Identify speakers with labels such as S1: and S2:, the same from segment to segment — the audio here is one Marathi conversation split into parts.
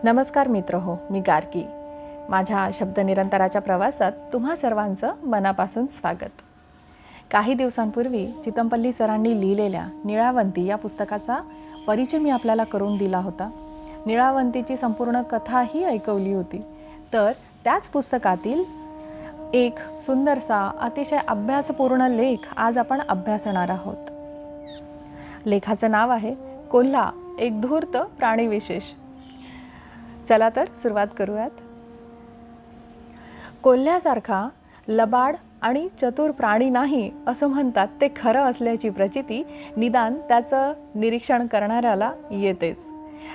S1: नमस्कार मित्र हो, मी गार्गी. माझ्या शब्द निरंतराच्या प्रवासात तुम्हा सर्वांचं मनापासून स्वागत. काही दिवसांपूर्वी चितमपल्ली सरांनी लिहिलेल्या निळावंती या पुस्तकाचा परिचय मी आपल्याला करून दिला होता. निळावंतीची संपूर्ण कथाही ऐकवली होती. तर त्याच पुस्तकातील एक सुंदरसा अतिशय अभ्यासपूर्ण लेख आज आपण अभ्यासणार आहोत. लेखाचं नाव आहे कोल्हा, एक धूर्त प्राणीविशेष. चला तर सुरुवात करूयात. कोल्ह्यासारखा लबाड आणि चतुर प्राणी नाही असं म्हणतात ते खरं असल्याची प्रचिती निदान त्याचं निरीक्षण करणाऱ्याला येतेच.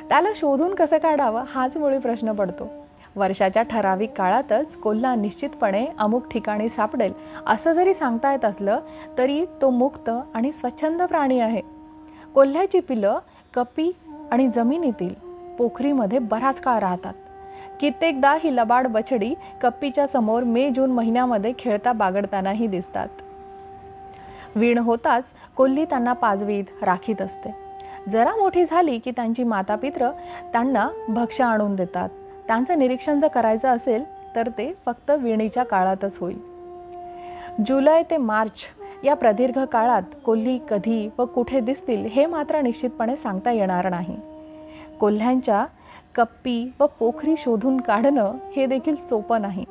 S1: त्याला शोधून कसं काढावं हाच मुळी प्रश्न पडतो. वर्षाच्या ठराविक काळातच कोल्हा निश्चितपणे अमुक ठिकाणी सापडेल असं जरी सांगता येत असलं तरी तो मुक्त आणि स्वच्छंद प्राणी आहे. कोल्ह्याची पिलं कपी आणि जमिनीतील पोखरीमध्ये बराच काळ राहतात. कित्येकदा ही लबाड बछडी कप्पीच्या समोर मे-जून महिन्यामध्ये खेळता बागडतानाही दिसतात. वीण होताच कोल्ही त्यांना पाजवीत राखीत असते. जरा मोठी झाली की त्यांची मातापित्र त्यांना भक्ष्य आणून देतात. त्यांचं निरीक्षण जर करायचं असेल तर ते फक्त विणीच्या काळातच होईल. जुलै ते मार्च या प्रदीर्घ काळात कोल्ही कधी व कुठे दिसतील हे मात्र निश्चितपणे सांगता येणार नाही. कोल्ह्यांच्या कप्पी व पोखरी शोधून काढणं हे देखील सोपं नाही.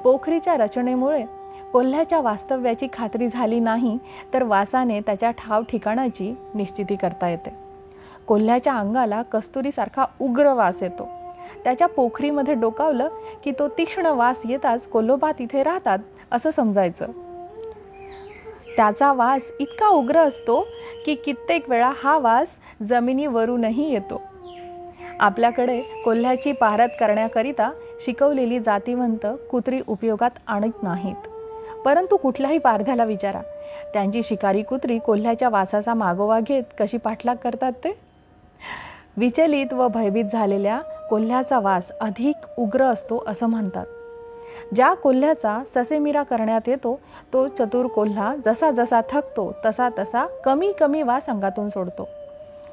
S1: पोखरीच्या रचनेमुळे कोल्ह्याच्या वास्तव्याची खात्री झाली नाही तर वासाने त्याच्या ठाव ठिकाणाची निश्चिती करता येते. कोल्ह्याच्या अंगाला कस्तुरीसारखा उग्र वास येतो. त्याच्या पोखरीमध्ये डोकावलं की तो तीक्ष्ण वास येताच कोल्होबा तिथे राहतात असं समजायचं. त्याचा वास इतका उग्र असतो की कित्येक वेळा हा वास जमिनीवरूनही येतो. आपल्याकडे कोल्ह्याची पाहरत करण्याकरिता शिकवलेली जातीवंत कुत्री उपयोगात आणत नाहीत. परंतु कुठल्याही पारध्याला विचारा, त्यांची शिकारी कुत्री कोल्ह्याच्या वासाचा मागोवा घेत कशी पाठलाग करतात ते. विचलित व भयभीत झालेल्या कोल्ह्याचा वास अधिक उग्र असतो असं म्हणतात. ज्या कोल्ह्याचा ससेमिरा करण्यात येतो तो चतुर कोल्हा जसा जसा थकतो तसा तसा कमी कमी वास अंगातून सोडतो.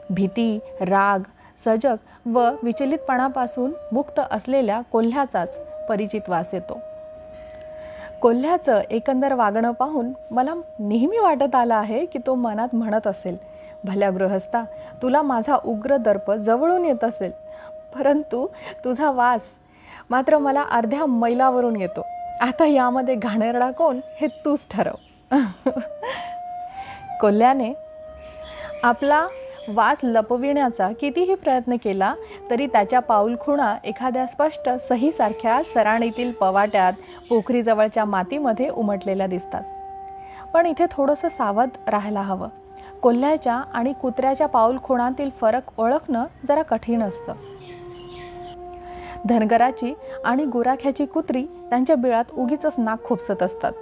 S1: भीती, राग, सजग व विचलितपणापासून मुक्त असलेल्या कोल्ह्याचाच परिचित वास येतो. कोल्ह्याचं एकंदर वागणं पाहून मला नेहमी वाटत आलं आहे की तो मनात म्हणत असेल, भल्या गृहस्था, तुला माझा उग्र दर्प जवळून येत असेल, परंतु तुझा वास मात्र मला अर्ध्या मैलावरून येतो. आता यामध्ये घाणेरडा कोण हे तूच ठरव. कोल्ह्याने आपला वास लपविण्याचा कितीही प्रयत्न केला तरी त्याच्या पाऊलखुणा एखाद्या स्पष्ट सहीसारख्या सराणीतील पवाट्यात पोखरीजवळच्या मातीमध्ये उमटलेल्या दिसतात. पण इथे थोडंसं सावध राहायला हवं. कोल्ह्याच्या आणि कुत्र्याच्या पाऊलखुणातील फरक ओळखणं जरा कठीण असतं. धनगराची आणि गुराख्याची कुत्री त्यांच्या बिळात उगीचच नाक खुपसत असतात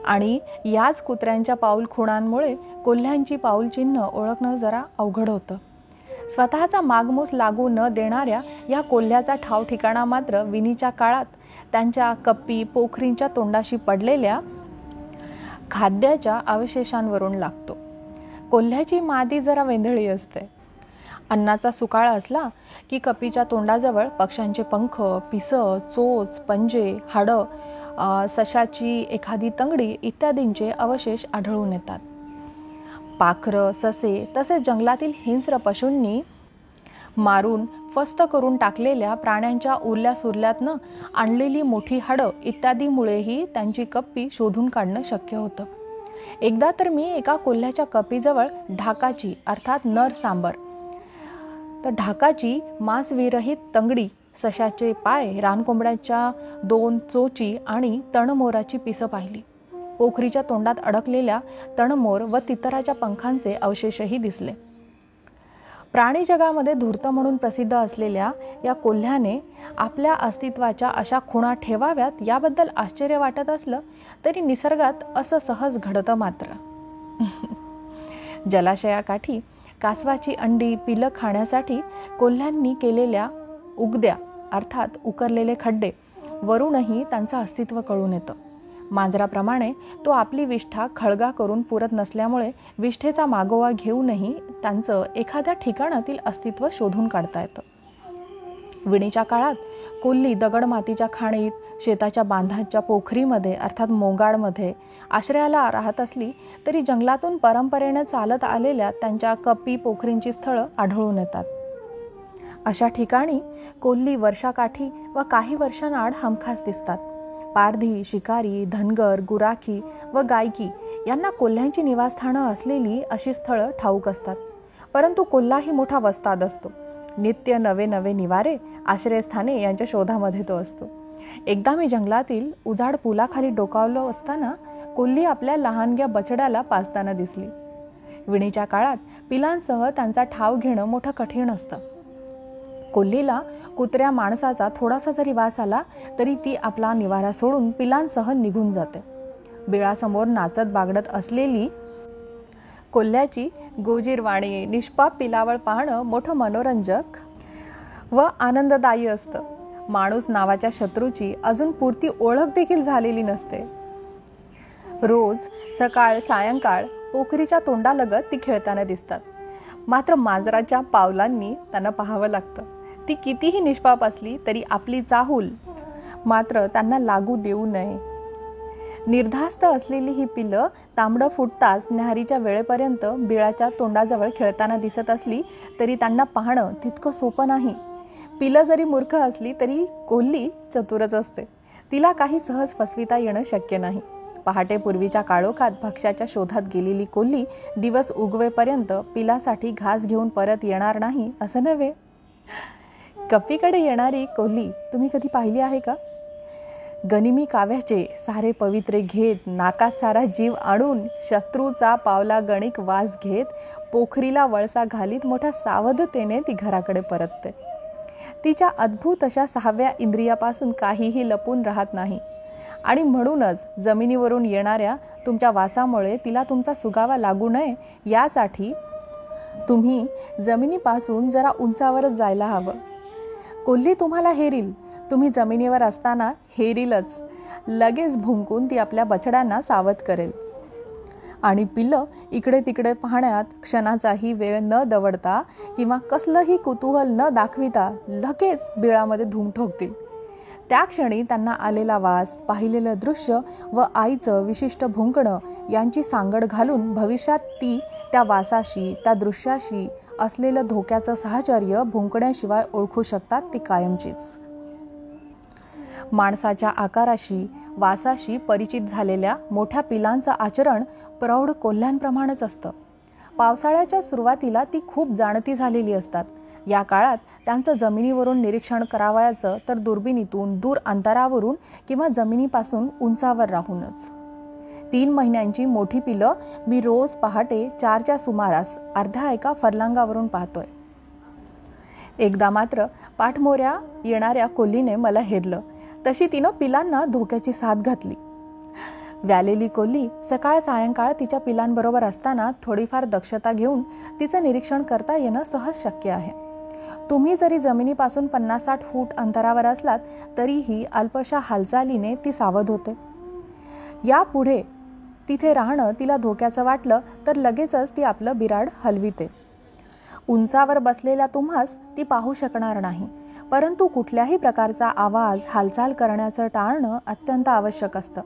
S1: आणि याच कुत्र्यांच्या पाऊलखुणांमुळे कोल्ह्यांची पाऊलचिन्ह ओळखणं जरा अवघड होतं. स्वतःचा मागमूस लागू न देणाऱ्या या कोल्ह्याचा ठाव ठिकाणा मात्र विणीच्या काळात त्यांच्या कप्पी पोखरींच्या तोंडाशी पडलेल्या खाद्याच्या अवशेषांवरून लागतो. कोल्ह्याची मादी जरा वेंधळी असते. अन्नाचा सुकाळ असला की कपीच्या तोंडाजवळ पक्ष्यांचे पंख, पिसं, चोच, पंजे, हाडं, सशाची एखादी तंगडी इत्यादींचे अवशेष आढळून येतात. पाखरं, ससे तसेच जंगलातील हिंस्र पशूंनी मारून फस्त करून टाकलेल्या प्राण्यांच्या उरल्या सुरल्यातनं आणलेली मोठी हाडं इत्यादीमुळेही त्यांची कप्पी शोधून काढणं शक्य होतं. एकदा तर मी एका कोल्ह्याच्या कपीजवळ ढाकाची अर्थात नर सांबर तर ढाकाची मांसविरहित तंगडी, सशाचे पाय, रानकोंबड्याच्या 2 चोची आणि तणमोराची पिसं पाहिली. पोखरीच्या तोंडात अडकलेल्या तणमोर व तितराच्या पंखांचे अवशेषही दिसले. प्राणी जगामध्ये धूर्त म्हणून प्रसिद्ध असलेल्या या कोल्ह्याने आपल्या अस्तित्वाच्या अशा खुणा ठेवाव्यात याबद्दल आश्चर्य वाटत असलं तरी निसर्गात असं सहज घडतं मात्र. जलाशयाकाठी कासवाची अंडी पिलं खाण्यासाठी कोल्ह्यांनी केलेल्या उगद्या अर्थात उकरलेले खड्डे वरूनही त्यांचं अस्तित्व कळून येतं. मांजराप्रमाणे तो आपली विष्ठा खळगा करून पुरत नसल्यामुळे विष्ठेचा मागोवा घेऊनही त्यांचं एखाद्या ठिकाणातील अस्तित्व शोधून काढता येतं. विणीच्या काळात कोल्ही दगड मातीच्या खाणीत, शेताच्या बांधाच्या पोखरीमध्ये अर्थात मोंगाडमध्ये आश्रयाला राहत असली तरी जंगलातून परंपरेने चालत आलेल्या त्यांच्या कप्पी पोखरींची स्थळं आढळून येतात. अशा ठिकाणी कोल्ही वर्षाकाठी व काही वर्षांआड हमखास दिसतात. पारधी, शिकारी, धनगर, गुराखी व गायकी यांना कोल्ह्यांची निवासस्थानं असलेली अशी स्थळं ठाऊक असतात. परंतु कोल्हा ही मोठा वस्ताद असतो. नित्य नवे नवे निवारे, आश्रयस्थाने यांच्या शोधामध्ये तो असतो. एकदा मी जंगलातील उजाड पुलाखाली डोकावलो असताना कोल्ही आपल्या लहानग्या बछड्याला पाजताना दिसली. विणीच्या काळात पिलांसह त्यांचा ठाव घेणं मोठं कठीण असतं. कोल्हीला कुत्र्या माणसाचा थोडासा जरी वास आला तरी ती आपला निवारा सोडून पिलांसह निघून जाते. बिळासमोर नाचत बागडत असलेली कोल्ह्याची गोजीरवाणी निष्पाप पिलावळ पाहणं मोठं मनोरंजक व आनंददायी असतं. माणूस नावाच्या शत्रूची अजून पुरती ओळख देखील झालेली नसते. रोज सकाळ सायंकाळ पोखरीच्या तोंडालगत ती खेळताना दिसतात. मात्र मांजराच्या पावलांनी त्यांना पाहावं लागतं. ती कितीही निष्पाप असली तरी आपली चाहूल मात्र त्यांना लागू देऊ नये. निर्धास्त असलेली ही पिलं तांबडं फुटताच न्याहारीच्या वेळेपर्यंत बिळाच्या तोंडाजवळ खेळताना दिसत असली तरी त्यांना पाहणं तितकं सोपं नाही. पिलं जरी मूर्ख असली तरी कोल्ही चतुरच असते. तिला काही सहज फसविता येणं शक्य नाही. पहाटे पूर्वीच्या काळोखात भक्ष्याच्या शोधात गेलेली कोल्ही दिवस उगवेपर्यंत पिलासाठी घास घेऊन परत येणार नाही असं नव्हे. कप्पीकडे येणारी कोल्ही तुम्ही कधी पाहिली आहे का? गनिमी काव्याचे सारे पवित्रे घेत, नाकात सारा जीव आणून, शत्रूचा पावला गणिक वास घेत, पोखरीला वळसा घालीत मोठ्या सावधतेने ती घराकडे परतते. तिच्या अद्भुत अशा 6व्या इंद्रियापासून काहीही लपून राहत नाही आणि म्हणूनच जमिनीवरून येणाऱ्या तुमच्या वासामुळे तिला तुमचा सुगावा लागू नये यासाठी तुम्ही जमिनीपासून जरा उंचावरच जायला हवं. कोल्ही तुम्हाला हेरील. तुम्ही जमिनीवर असताना हेरीलच. लगेच भुंकून ती आपल्या बछड्यांना सावध करेल आणि पिल्लं इकडे तिकडे पाहण्यात क्षणाचाही वेळ न दवडता किंवा कसलंही कुतूहल न दाखविता लगेच बिळामध्ये धूम ठोकतील. त्या क्षणी त्यांना आलेला वास, पाहिलेलं दृश्य व आईचं विशिष्ट भुंकणं यांची सांगड घालून भविष्यात ती त्या वासाशी, त्या दृश्याशी असलेलं धोक्याचं साहचर्य भुंकण्याशिवाय ओळखू शकतात ती कायमचीच. माणसाच्या आकाराशी, वासाशी परिचित झालेल्या मोठ्या पिलांचं आचरण प्रौढ कोल्ह्यांप्रमाणेच असतं. पावसाळ्याच्या सुरुवातीला ती खूप जाणती झालेली असतात. या काळात त्यांचं जमिनीवरून निरीक्षण करावयाचं तर दुर्बिणीतून, दूर अंतरावरून किंवा जमिनीपासून उंचावर राहूनच. 3 महिन्यांची मोठी पिलं मी रोज पहाटे 4च्या सुमारास अर्ध्या एका फरलांगावरून पाहतोय. एकदा मात्र पाठमोऱ्या येणाऱ्या कोल्हीने मला हेरलं. तशी तिनं पिलांना धोक्याची साथ घातली. व्यालेली कोल्ही सकाळ सायंकाळ तिच्या पिलांबरोबर असताना थोडीफार दक्षता घेऊन तिचं निरीक्षण करता येणं सहज शक्य आहे. तुम्ही जरी जमिनीपासून 50-60 फूट अंतरावर असलात तरीही अल्पशा हालचालीने ती सावध होते. यापुढे तिथे राहणं तिला धोक्याचं वाटलं तर लगेचच ती आपलं बिराड हलविते. उंचावर बसलेल्या तुम्हास ती पाहू शकणार नाही, परंतु कुठल्याही प्रकारचा आवाज, हालचाल करण्याचं टाळणं अत्यंत आवश्यक असतं.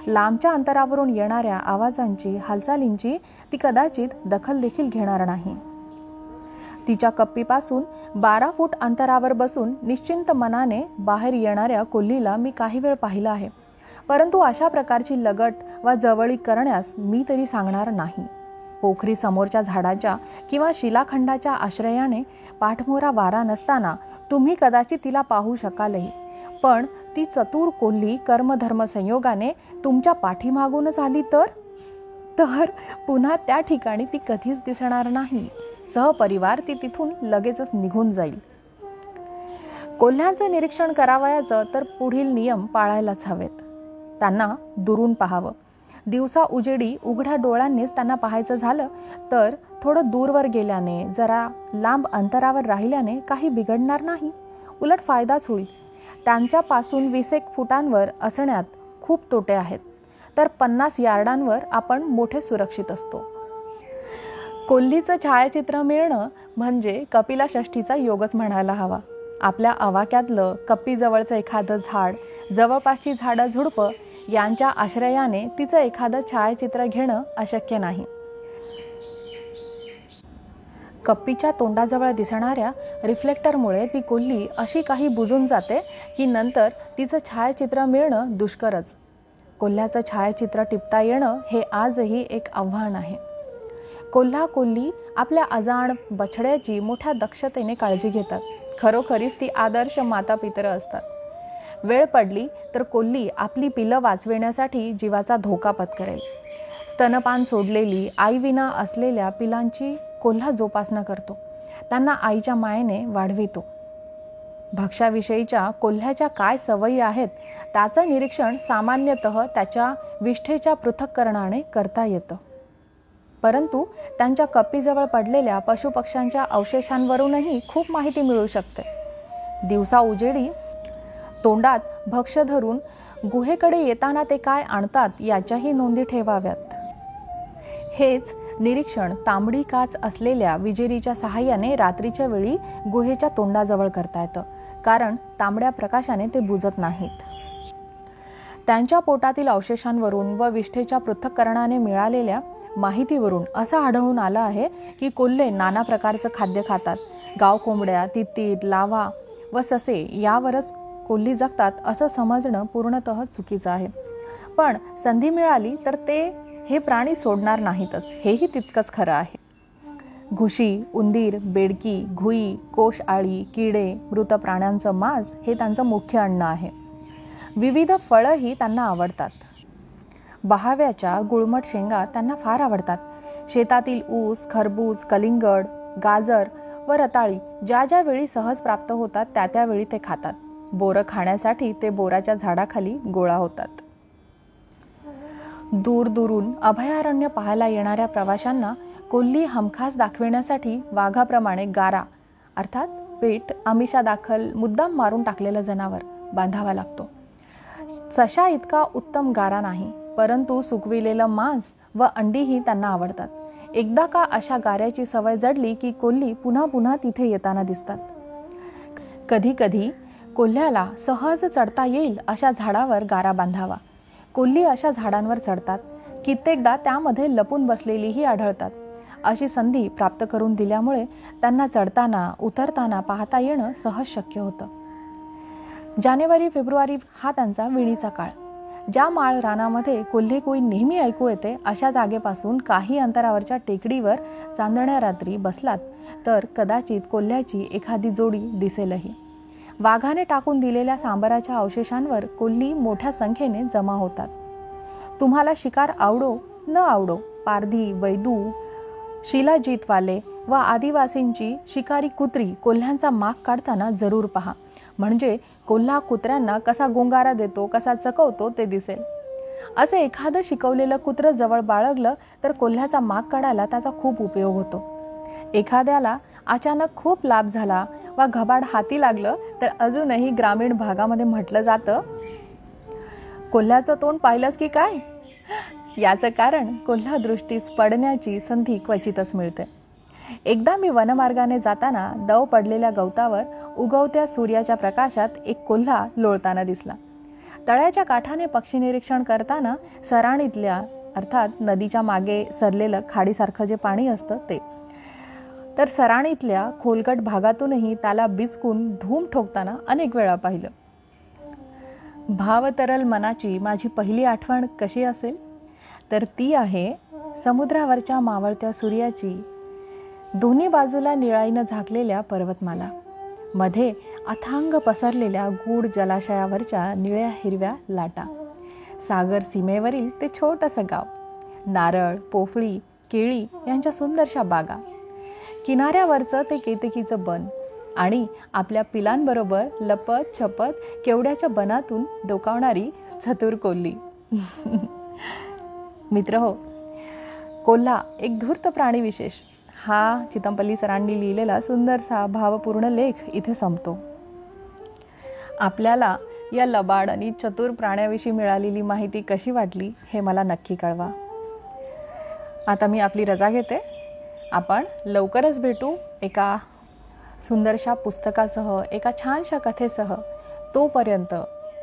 S1: लांबच्या अंतरावरून येणाऱ्या आवाजांची, हालचालींची ती कदाचित दखल देखील घेणार नाही. तिच्या कप्पीपासून 12 फूट अंतरावर बसून निश्चिंत मनाने बाहेर येणाऱ्या कोल्हीला मी काही वेळ पाहिलं आहे, परंतु अशा प्रकारची लगट वा जवळीक करण्यास मी तरी सांगणार नाही. पोखरी समोरच्या झाडाच्या किंवा शिलाखंडाच्या आश्रयाने पाठमोरा वारा नसताना तुम्ही कदाचित तिला पाहू शकालही, पण ती चतुर कोल्ही कर्मधर्म संयोगाने तुमच्या पाठीमागूनच आली तर पुन्हा त्या ठिकाणी ती कधीच दिसणार नाही. सहपरिवार ती तिथून लगेचच निघून जाईल. कोल्ह्यांचं निरीक्षण करावयाचं तर पुढील नियम पाळायलाच हवेत. त्यांना दुरून पाहावं. दिवसा उजेडी उघड्या डोळ्यांनीच त्यांना पाहायचं झालं तर थोडं दूरवर गेल्याने, जरा लांब अंतरावर राहिल्याने काही बिघडणार नाही, उलट फायदाच होईल. त्यांच्यापासून 20 फुटांवर असण्यात खूप तोटे आहेत, तर 50 यार्डांवर आपण मोठे सुरक्षित असतो. कोल्हीचं छायाचित्र मिळणं म्हणजे कपिला षष्ठीचा योगच म्हणायला हवा. आपल्या आवाक्यातलं कप्पीजवळचं एखादं झाड, जवळपासची झाडं झुडपं यांच्या आश्रयाने तिचं एखादं छायाचित्र घेणं अशक्य नाही. कप्पीच्या तोंडाजवळ दिसणाऱ्या रिफ्लेक्टरमुळे ती कोल्ही अशी काही बुजून जाते की नंतर तिचं छायाचित्र मिळणं दुष्करच. कोल्ह्याचं छायाचित्र टिपता येणं हे आजही एक आव्हान आहे. कोल्ही आपल्या अजाण बछड्याची मोठ्या दक्षतेने काळजी घेतात. खरोखरीच ती आदर्श मातापितरं असतात. वेळ पडली तर कोल्ही आपली पिलं वाचविण्यासाठी जीवाचा धोका पत्करेल. स्तनपान सोडलेली, आईविना असलेल्या पिलांची कोल्हा जोपासना करतो. त्यांना आईच्या मायेने वाढवितो. भक्ष्याविषयीच्या कोल्ह्याच्या काय सवयी आहेत त्याचं निरीक्षण सामान्यतः त्याच्या विष्ठेच्या पृथक्करणाने करता येतं. परंतु त्यांच्या कप्पीजवळ पडलेल्या पशुपक्ष्यांच्या अवशेषांवरूनही खूप माहिती मिळू शकते. दिवसा उजेडी तोंडात भक्ष्य धरून गुहेकडे येताना ते काय आणतात याच्याही नोंदी ठेवाव्यात. हेच निरीक्षण तांबडी काच असलेल्या विजेरीच्या सहाय्याने रात्रीच्या वेळी गुहेच्या तोंडाजवळ करता येतं, कारण तांबड्या प्रकाशाने ते बुजत नाहीत. त्यांच्या पोटातील अवशेषांवरून व विष्ठेच्या पृथक्करणाने मिळालेल्या माहितीवरून असं आढळून आलं आहे की कोल्हे नाना प्रकारचं खाद्य खातात. गाव कोंबड्या, तितीर, लाव्हा व ससे यावरच कोल्ही जगतात असं समजणं पूर्णतः चुकीचं आहे. पण संधी मिळाली तर ते हे प्राणी सोडणार नाहीतच, हेही तितकंच खरं आहे. घुशी, उंदीर, बेडकी, घुई, कोश आळी, किडे, मृत प्राण्यांचं मांस हे त्यांचं मुख्य अन्न आहे. विविध फळंही त्यांना आवडतात. बहाव्याच्या गुळमट शेंगा त्यांना फार आवडतात. शेतातील ऊस, खरबूज, कलिंगड, गाजर व रताळी ज्या वेळी सहज प्राप्त होतात त्यावेळी ते खातात. बोरं खाण्यासाठी ते बोराच्या झाडाखाली गोळा होतात. दूरदूरून अभयारण्य पाहायला येणाऱ्या प्रवाशांना कोल्ही हमखास दाखविण्यासाठी वाघाप्रमाणे गारा अर्थात पेट आमिषादाखल मुद्दाम मारून टाकलेलं जनावर बांधावा लागतो. सशा इतका उत्तम गारा नाही, परंतु सुकविलेलं मांस व अंडीही त्यांना आवडतात. एकदा का अशा गाऱ्याची सवय जडली की कोल्ही पुन्हा पुन्हा तिथे येताना दिसतात. कधी कधी कोल्ह्याला सहज चढता येईल अशा झाडावर गारा बांधावा. कोल्ही अशा झाडांवर चढतात. कित्येकदा त्यामध्ये लपून बसलेलीही आढळतात. अशी संधी प्राप्त करून दिल्यामुळे त्यांना चढताना उतरताना पाहता येणं सहज शक्य होतं. जानेवारी फेब्रुवारी हा त्यांचा विणीचा काळ. ज्या माळ रानामध्ये कोल्हे कोई नेहमी ऐकू येते अशा जागेपासून काही अंतरावरच्या टेकडीवर चांदण्या रात्री बसलात तर कदाचित कोल्ह्याची एखादी जोडी दिसेलही. वाघाने टाकून दिलेल्या सांबाराच्या अवशेषांवर कोल्ही मोठ्या संख्येने जमा होतात. तुम्हाला शिकार आवडो न आवडो, पारधी, वैदू, शिलाजीतवाले व आदिवासींची शिकारी कुत्री कोल्ह्यांचा माग काढताना जरूर पहा. म्हणजे कोल्हा कुत्र्यांना कसा गोंगारा देतो, कसा चकवतो ते दिसेल. असे एखादं शिकवलेलं कुत्रं जवळ बाळगलं तर कोल्ह्याचा माग काढायला त्याचा खूप उपयोग होतो. एखाद्याला अचानक खूप लाभ झाला वा घबाड हाती लागलं तर अजूनही ग्रामीण भागामध्ये म्हटलं जातं, कोल्ह्याचं तोंड पाहिलंस की काय. याचं कारण कोल्हा दृष्टीस पडण्याची संधी क्वचितच मिळते. एकदा मी वनमार्गाने जाताना दव पडलेल्या गवतावर उगवत्या सूर्याच्या प्रकाशात एक कोल्हा लोळताना दिसला. तळ्याच्या काठाने पक्षी निरीक्षण करताना सराणीतल्या अर्थात नदीच्या मागे सरलेलं खाडीसारखं जे पाणी असतं ते, तर सराणीतल्या खोलगट भागातूनही त्याला बिचकून धूम ठोकताना अनेक वेळा पाहिलं. भावतरल मनाची माझी पहिली आठवण कशी असेल तर ती आहे समुद्रावरच्या मावळत्या सूर्याची. दोन्ही बाजूला निळाईनं झाकलेल्या पर्वतमाला, मध्ये अथांग पसरलेल्या गूढ जलाशयावरच्या निळ्या हिरव्या लाटा, सागर सीमेवरील ते छोटंसं गाव, नारळ, पोफळी, केळी यांच्या सुंदरशा बागा, किनाऱ्यावरचं ते केतकीचं बन आणि आपल्या पिलांबरोबर लपत छपत केवड्याच्या बनातून डोकावणारी चतुर कोल्ही. मित्र हो, कोल्हा एक धूर्त प्राणी विशेष हा चितमपल्ली सरांनी लिहिलेला सुंदरसा भावपूर्ण लेख इथे संपतो. आपल्याला या लबाड आणि चतुर प्राण्याविषयी मिळालेली माहिती कशी वाटली हे मला नक्की कळवा. आता मी आपली रजा घेते. आपण लवकरच भेटू एका सुंदरशा पुस्तकासह, एका छानशा कथेसह. तोपर्यंत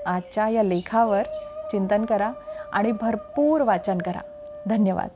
S1: आजच्या या लेखावर चिंतन करा आणि भरपूर वाचन करा. धन्यवाद.